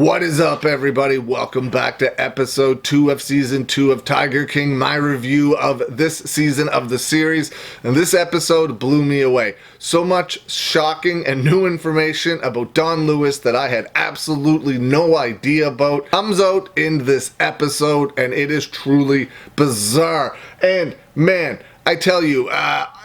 What is up, everybody? Welcome back to episode 2 of season 2 of Tiger King, my review of this season of the series. And this episode blew me away. So much shocking and new information about Don Lewis that I had absolutely no idea about comes out in this episode, and it is truly bizarre. And man, I tell you,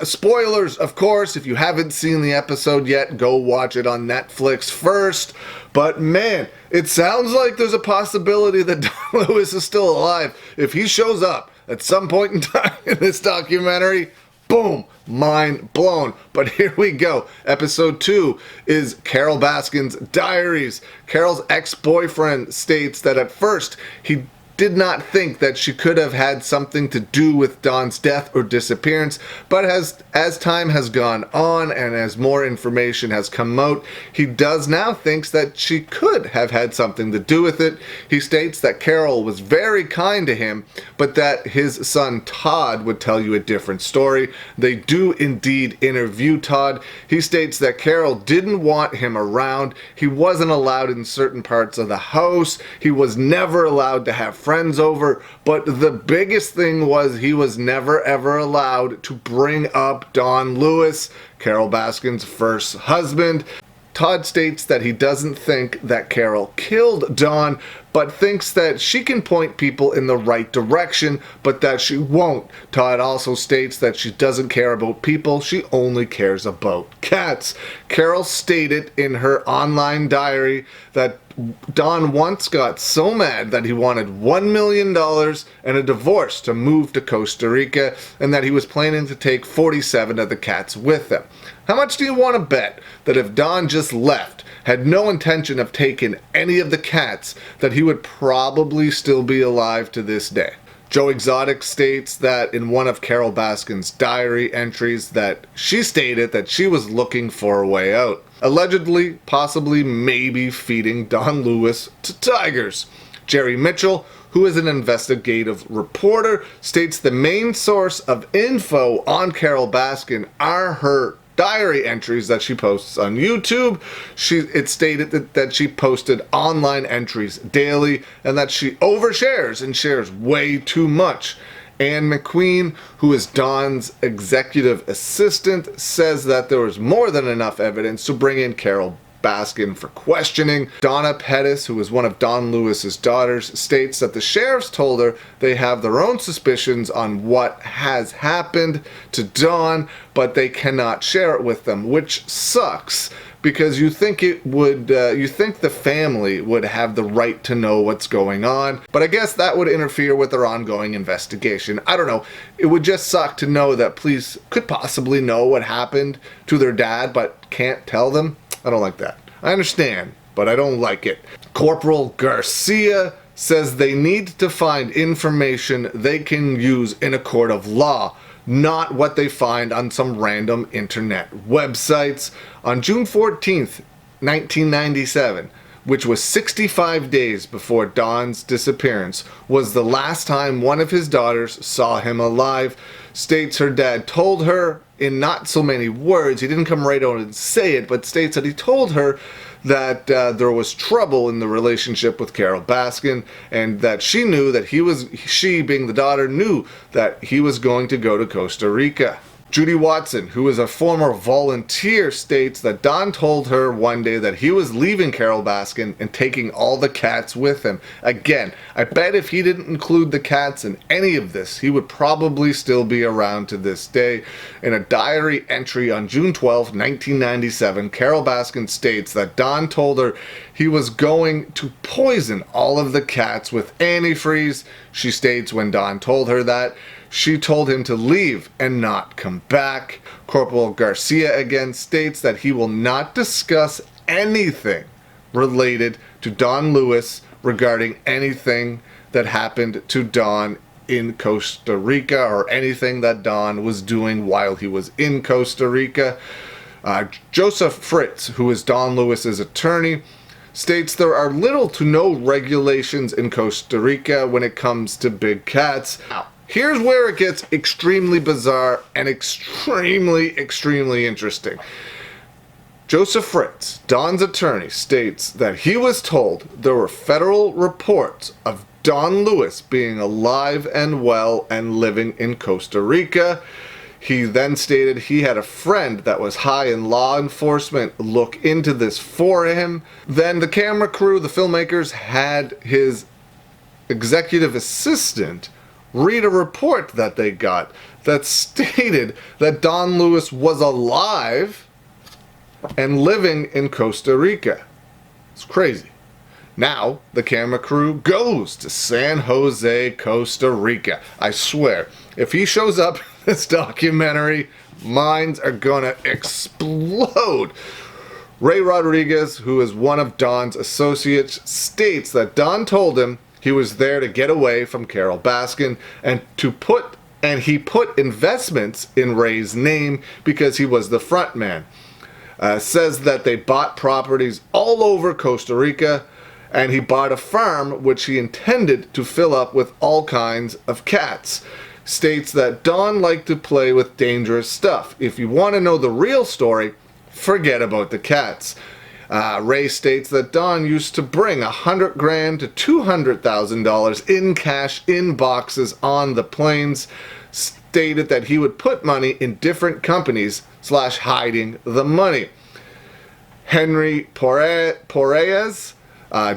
spoilers, of course. If you haven't seen the episode yet, go watch it on Netflix first. But man, it sounds like there's a possibility that Don Lewis is still alive. If he shows up at some point in time in this documentary, boom, mind blown. But here we go. Episode 2 is Carole Baskin's diaries. Carole's ex-boyfriend states that at first he did not think that she could have had something to do with Don's death or disappearance, but as time has gone on and as more information has come out, he does now thinks that she could have had something to do with it. He states that Carole was very kind to him, but that his son Todd would tell you a different story. They do indeed interview Todd. He states that Carole didn't want him around. He wasn't allowed in certain parts of the house. He was never allowed to have friends over, but the biggest thing was he was never ever allowed to bring up Don Lewis, Carole Baskin's first husband. Todd states that he doesn't think that Carole killed Don, but thinks that she can point people in the right direction, but that she won't. Todd also states that she doesn't care about people, she only cares about cats. Carole stated in her online diary that Don once got so mad that he wanted $1 million and a divorce to move to Costa Rica, and that he was planning to take 47 of the cats with him. How much do you want to bet that if Don just left, had no intention of taking any of the cats, that he would probably still be alive to this day? Joe Exotic states that in one of Carole Baskin's diary entries that she stated that she was looking for a way out. Allegedly, possibly, maybe feeding Don Lewis to tigers. Jerry Mitchell, who is an investigative reporter, states the main source of info on Carole Baskin are her diary entries that she posts on YouTube. It stated that she posted online entries daily and that she overshares and shares way too much. Anne McQueen, who is Don's executive assistant, says that there was more than enough evidence to bring in Carole Baskin for questioning. Donna Pettis, who is one of Don Lewis's daughters, states that the sheriffs told her they have their own suspicions on what has happened to Don, but they cannot share it with them, which sucks. Because you think the family would have the right to know what's going on, but I guess that would interfere with their ongoing investigation. I don't know. It would just suck to know that police could possibly know what happened to their dad, but can't tell them. I don't like that. I understand, but I don't like it. Corporal Garcia says they need to find information they can use in a court of law, not what they find on some random internet websites. On June 14th, 1997, which was 65 days before Don's disappearance, was the last time one of his daughters saw him alive. States her dad told her in not so many words, he didn't come right out and say it, but states that he told her that there was trouble in the relationship with Carole Baskin, and that she knew that she being the daughter, knew that he was going to go to Costa Rica. Judy Watson, who is a former volunteer, states that Don told her one day that he was leaving Carole Baskin and taking all the cats with him. Again, I bet if he didn't include the cats in any of this, he would probably still be around to this day. In a diary entry on June 12, 1997, Carole Baskin states that Don told her he was going to poison all of the cats with antifreeze. She states when Don told her that, she told him to leave and not come back. Corporal Garcia again states that he will not discuss anything related to Don Lewis regarding anything that happened to Don in Costa Rica or anything that Don was doing while he was in Costa Rica. Joseph Fritz, who is Don Lewis's attorney, states there are little to no regulations in Costa Rica when it comes to big cats. Now, here's where it gets extremely bizarre and extremely interesting. Joseph Fritz, Don's attorney, states that he was told there were federal reports of Don Lewis being alive and well and living in Costa Rica. He then stated he had a friend that was high in law enforcement look into this for him. Then the camera crew, the filmmakers, had his executive assistant read a report that they got that stated that Don Lewis was alive and living in Costa Rica. It's crazy. Now, the camera crew goes to San Jose, Costa Rica. I swear, if he shows up in this documentary, minds are gonna explode. Ray Rodriguez, who is one of Don's associates, states that Don told him he was there to get away from Carole Baskin and he put investments in Ray's name because he was the front man. Says that they bought properties all over Costa Rica, and he bought a farm which he intended to fill up with all kinds of cats. States that Don liked to play with dangerous stuff. If you want to know the real story, forget about the cats. Ray states that Don used to bring $100,000 to $200,000 in cash in boxes on the planes. Stated that he would put money in different companies / hiding the money. Henry Porrez,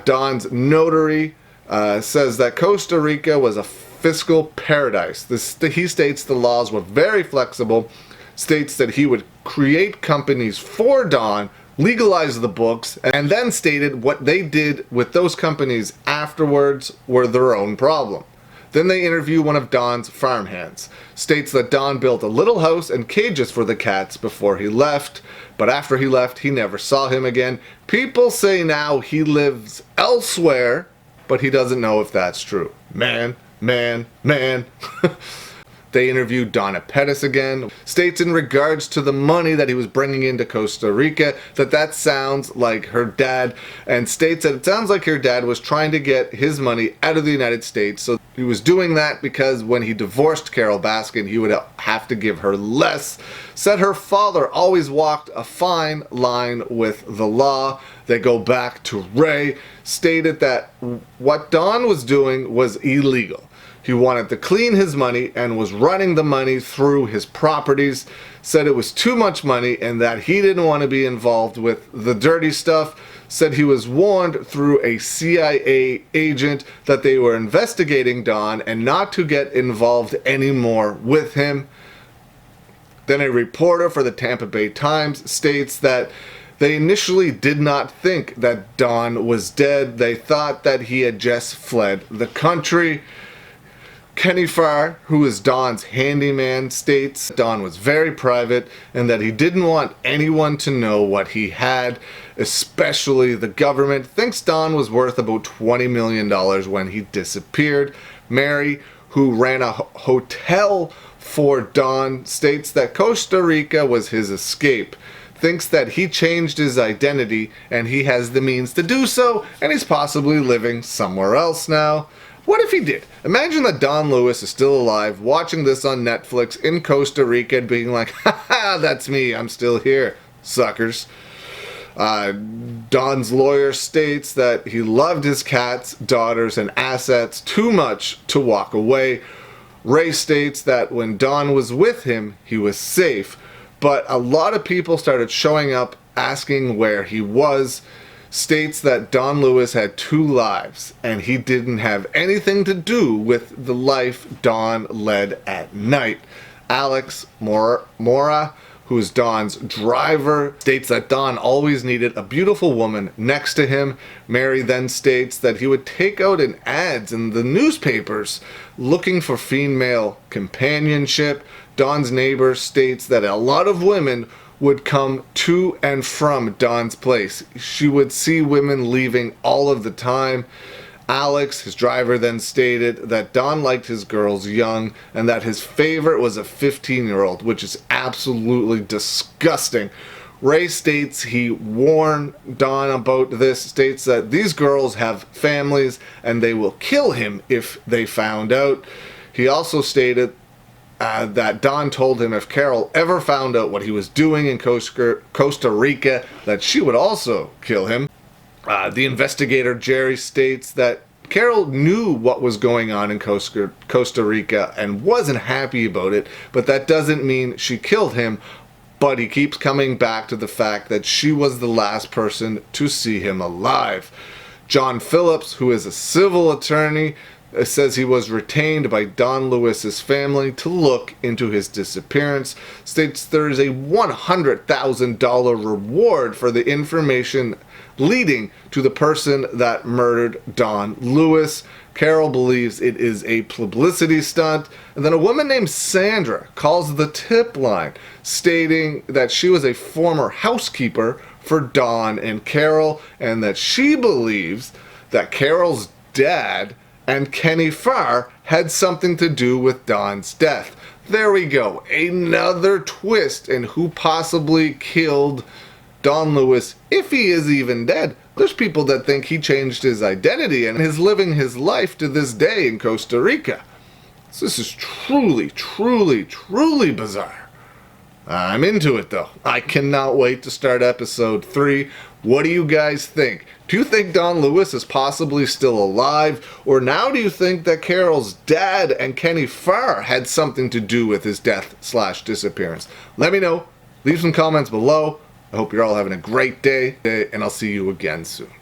Don's notary, says that Costa Rica was a fiscal paradise. He states the laws were very flexible, states that he would create companies for Don, legalize the books, and then stated what they did with those companies afterwards were their own problem. Then they interview one of Don's farmhands. States that Don built a little house and cages for the cats before he left, but after he left, he never saw him again. People say now he lives elsewhere, but he doesn't know if that's true. Man. They interviewed Donna Pettis again. States in regards to the money that he was bringing into Costa Rica that sounds like her dad, and states that it sounds like her dad was trying to get his money out of the United States. So he was doing that because when he divorced Carole Baskin, he would have to give her less. Said her father always walked a fine line with the law. They go back to Ray. Stated that what Don was doing was illegal. He wanted to clean his money and was running the money through his properties. Said it was too much money and that he didn't want to be involved with the dirty stuff. Said he was warned through a CIA agent that they were investigating Don and not to get involved anymore with him. Then a reporter for the Tampa Bay Times states that they initially did not think that Don was dead. They thought that he had just fled the country. Kenny Farr, who is Don's handyman, states Don was very private and that he didn't want anyone to know what he had, especially the government. Thinks Don was worth about $20 million when he disappeared. Mary, who ran a hotel for Don, states that Costa Rica was his escape. Thinks that he changed his identity and he has the means to do so, and he's possibly living somewhere else now. What if he did? Imagine that Don Lewis is still alive, watching this on Netflix in Costa Rica and being like, haha, that's me, I'm still here, suckers. Don's lawyer states that he loved his cats, daughters, and assets too much to walk away. Ray states that when Don was with him, he was safe, but a lot of people started showing up asking where he was. States that Don Lewis had 2 lives and he didn't have anything to do with the life Don led at night. Alex Mora, who is Don's driver, states that Don always needed a beautiful woman next to him. Mary then states that he would take out in ads in the newspapers looking for female companionship. Don's neighbor states that a lot of women would come to and from Don's place. She would see women leaving all of the time. Alex, his driver, then stated that Don liked his girls young and that his favorite was a 15-year-old, which is absolutely disgusting. Ray states he warned Don about this, states that these girls have families and they will kill him if they found out. He also stated that Don told him if Carole ever found out what he was doing in Costa Rica, that she would also kill him. The investigator Jerry states that Carole knew what was going on in Costa Rica and wasn't happy about it, but that doesn't mean she killed him. But he keeps coming back to the fact that she was the last person to see him alive. John Phillips, who is a civil attorney, says he was retained by Don Lewis's family to look into his disappearance, states there is a $100,000 reward for the information leading to the person that murdered Don Lewis. Carole believes it is a publicity stunt. And then a woman named Sandra calls the tip line, stating that she was a former housekeeper for Don and Carole, and that she believes that Carole's dad and Kenny Farr had something to do with Don's death. There we go. Another twist in who possibly killed Don Lewis, if he is even dead. There's people that think he changed his identity and is living his life to this day in Costa Rica. So this is truly, truly, truly bizarre. I'm into it though. I cannot wait to start episode 3. What do you guys think? Do you think Don Lewis is possibly still alive? Or now do you think that Carole's dad and Kenny Farr had something to do with his death/disappearance? Let me know. Leave some comments below. I hope you're all having a great day, and I'll see you again soon.